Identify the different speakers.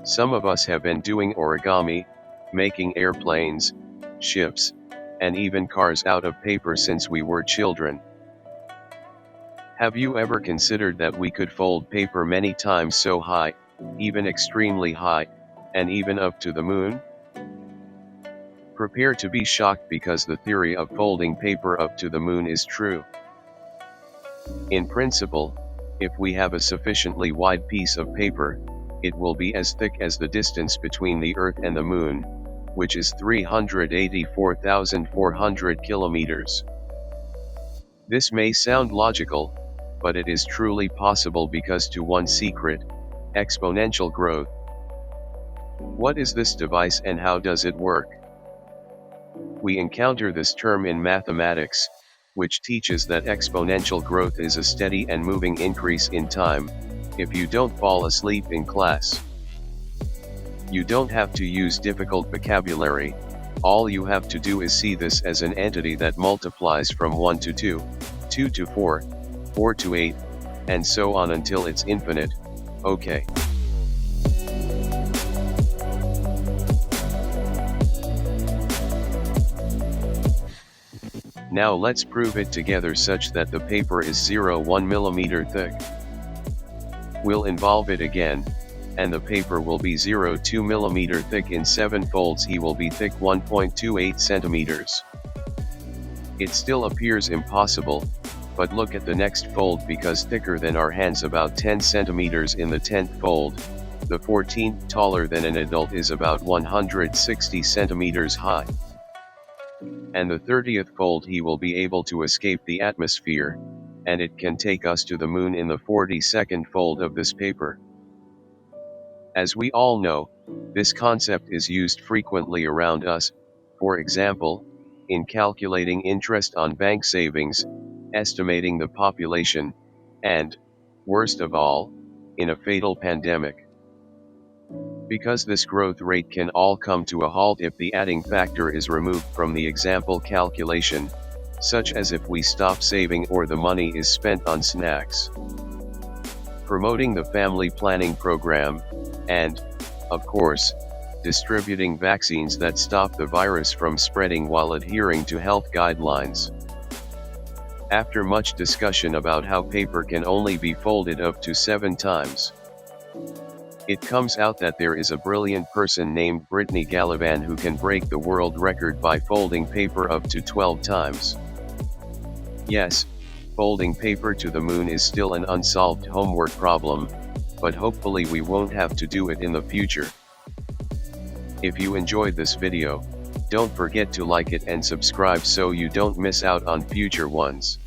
Speaker 1: Some of us have been doing origami, making airplanes, ships, and even cars out of paper since we were children. Have you ever considered that we could fold paper many times so high, even extremely high, and even up to the moon? Prepare to be shocked because the theory of folding paper up to the moon is true. In principle, if we have a sufficiently wide piece of paper, it will be as thick as the distance between the Earth and the Moon, which is 384,400 kilometers. This may sound logical, but it is truly possible because to one secret, exponential growth. What is this device and how does it work? We encounter this term in mathematics, which teaches that exponential growth is a steady and moving increase in time, if you don't fall asleep in class. You don't have to use difficult vocabulary, all you have to do is see this as an entity that multiplies from 1 to 2, 2 to 4, 4 to 8, and so on until it's infinite. Okay. Now let's prove it together such that the paper is 0.1 mm thick. We'll involve it again, and the paper will be 0.2 mm thick in 7 folds. He will be thick 1.28 centimeters. It still appears impossible, but look at the next fold because thicker than our hands about 10 centimeters in the 10th fold, the 14th taller than an adult is about 160 centimeters high. And the 30th fold he will be able to escape the atmosphere, and it can take us to the moon in the 42nd fold of this paper. As we all know, this concept is used frequently around us, for example, in calculating interest on bank savings, estimating the population, and, worst of all, in a fatal pandemic. Because this growth rate can all come to a halt if the adding factor is removed from the example calculation, such as if we stop saving or the money is spent on snacks. Promoting the family planning program, and, of course, distributing vaccines that stop the virus from spreading while adhering to health guidelines. After much discussion about how paper can only be folded up to 7 times, it comes out that there is a brilliant person named Brittany Gallivan who can break the world record by folding paper up to 12 times. Yes, folding paper to the moon is still an unsolved homework problem, but hopefully we won't have to do it in the future. If you enjoyed this video, don't forget to like it and subscribe so you don't miss out on future ones.